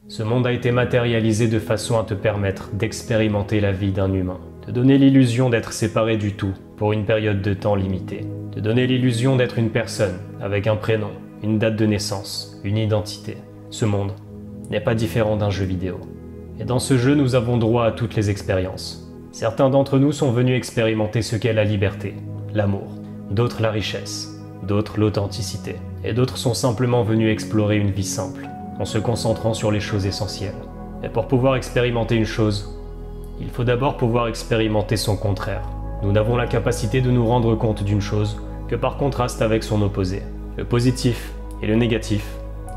Ce monde a été matérialisé de façon à te permettre d'expérimenter la vie d'un humain, te donner l'illusion d'être séparé du tout pour une période de temps limitée, te donner l'illusion d'être une personne avec un prénom, une date de naissance, une identité. Ce monde n'est pas différent d'un jeu vidéo. Et dans ce jeu, nous avons droit à toutes les expériences. Certains d'entre nous sont venus expérimenter ce qu'est la liberté, l'amour, d'autres la richesse, d'autres l'authenticité, et d'autres sont simplement venus explorer une vie simple, en se concentrant sur les choses essentielles. Et pour pouvoir expérimenter une chose, il faut d'abord pouvoir expérimenter son contraire. Nous n'avons la capacité de nous rendre compte d'une chose que par contraste avec son opposé. Le positif et le négatif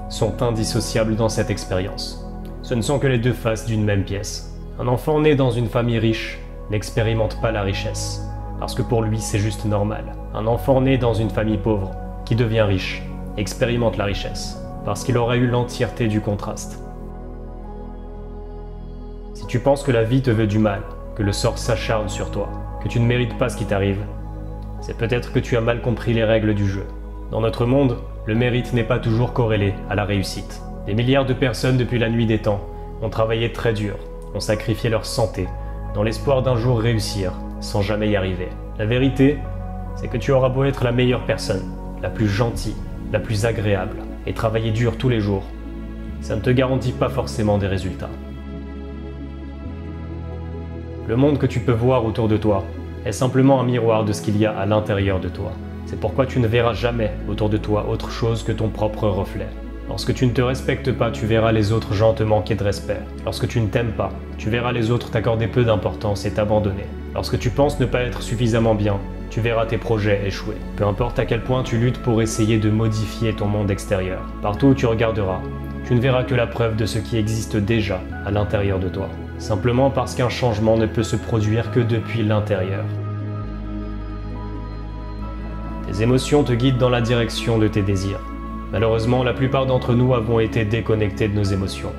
sont indissociables dans cette expérience. Ce ne sont que les deux faces d'une même pièce. Un enfant né dans une famille riche n'expérimente pas la richesse, parce que pour lui c'est juste normal. Un enfant né dans une famille pauvre, qui devient riche, expérimente la richesse, parce qu'il aura eu l'entièreté du contraste. Si tu penses que la vie te veut du mal, que le sort s'acharne sur toi, que tu ne mérites pas ce qui t'arrive, c'est peut-être que tu as mal compris les règles du jeu. Dans notre monde, le mérite n'est pas toujours corrélé à la réussite. Des milliards de personnes depuis la nuit des temps ont travaillé très dur, ont sacrifié leur santé, dans l'espoir d'un jour réussir, sans jamais y arriver. La vérité, c'est que tu auras beau être la meilleure personne, la plus gentille, la plus agréable, et travailler dur tous les jours, ça ne te garantit pas forcément des résultats. Le monde que tu peux voir autour de toi est simplement un miroir de ce qu'il y a à l'intérieur de toi. C'est pourquoi tu ne verras jamais autour de toi autre chose que ton propre reflet. Lorsque tu ne te respectes pas, tu verras les autres gens te manquer de respect. Lorsque tu ne t'aimes pas, tu verras les autres t'accorder peu d'importance et t'abandonner. Lorsque tu penses ne pas être suffisamment bien, tu verras tes projets échouer. Peu importe à quel point tu luttes pour essayer de modifier ton monde extérieur. Partout où tu regarderas, tu ne verras que la preuve de ce qui existe déjà à l'intérieur de toi. Simplement parce qu'un changement ne peut se produire que depuis l'intérieur. Tes émotions te guident dans la direction de tes désirs. Malheureusement, la plupart d'entre nous avons été déconnectés de nos émotions.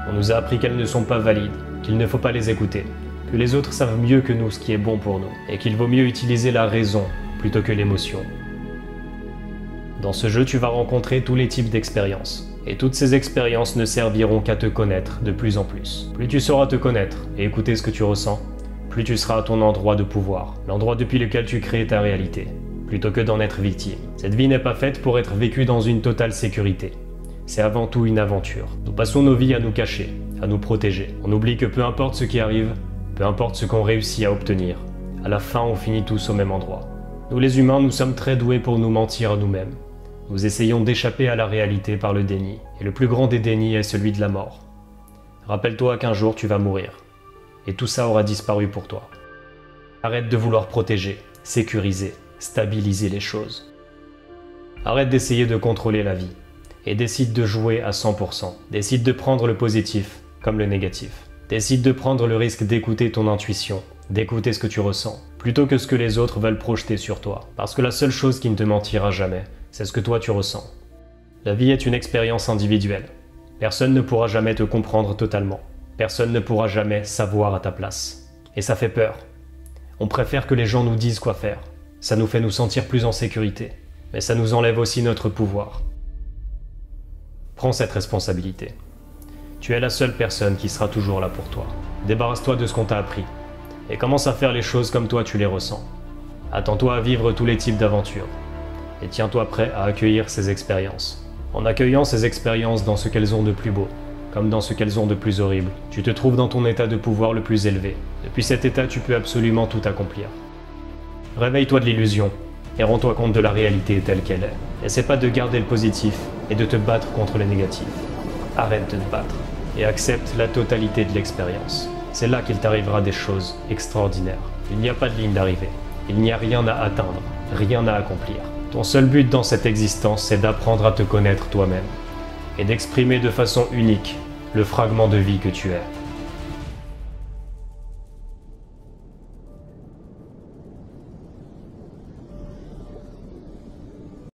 On nous a appris qu'elles ne sont pas valides, qu'il ne faut pas les écouter, que les autres savent mieux que nous ce qui est bon pour nous, et qu'il vaut mieux utiliser la raison plutôt que l'émotion. Dans ce jeu, tu vas rencontrer tous les types d'expériences, et toutes ces expériences ne serviront qu'à te connaître de plus en plus. Plus tu sauras te connaître et écouter ce que tu ressens, plus tu seras à ton endroit de pouvoir, l'endroit depuis lequel tu crées ta réalité, plutôt que d'en être victime. Cette vie n'est pas faite pour être vécue dans une totale sécurité. C'est avant tout une aventure. Nous passons nos vies à nous cacher, à nous protéger. On oublie que peu importe ce qui arrive, peu importe ce qu'on réussit à obtenir, à la fin on finit tous au même endroit. Nous les humains, nous sommes très doués pour nous mentir à nous-mêmes. Nous essayons d'échapper à la réalité par le déni, et le plus grand des dénis est celui de la mort. Rappelle-toi qu'un jour tu vas mourir, et tout ça aura disparu pour toi. Arrête de vouloir protéger, sécuriser, stabiliser les choses. Arrête d'essayer de contrôler la vie, et décide de jouer à 100%. Décide de prendre le positif comme le négatif. Décide de prendre le risque d'écouter ton intuition, d'écouter ce que tu ressens, plutôt que ce que les autres veulent projeter sur toi. Parce que la seule chose qui ne te mentira jamais, c'est ce que toi tu ressens. La vie est une expérience individuelle. Personne ne pourra jamais te comprendre totalement. Personne ne pourra jamais savoir à ta place. Et ça fait peur. On préfère que les gens nous disent quoi faire. Ça nous fait nous sentir plus en sécurité. Mais ça nous enlève aussi notre pouvoir. Prends cette responsabilité. Tu es la seule personne qui sera toujours là pour toi. Débarrasse-toi de ce qu'on t'a appris. Et commence à faire les choses comme toi tu les ressens. Attends-toi à vivre tous les types d'aventures. Et tiens-toi prêt à accueillir ces expériences. En accueillant ces expériences dans ce qu'elles ont de plus beau, comme dans ce qu'elles ont de plus horrible, tu te trouves dans ton état de pouvoir le plus élevé. Depuis cet état, tu peux absolument tout accomplir. Réveille-toi de l'illusion et rends-toi compte de la réalité telle qu'elle est. Essaie pas de garder le positif et de te battre contre les négatifs. Arrête de te battre et accepte la totalité de l'expérience. C'est là qu'il t'arrivera des choses extraordinaires. Il n'y a pas de ligne d'arrivée. Il n'y a rien à atteindre, rien à accomplir. Ton seul but dans cette existence, c'est d'apprendre à te connaître toi-même et d'exprimer de façon unique le fragment de vie que tu es.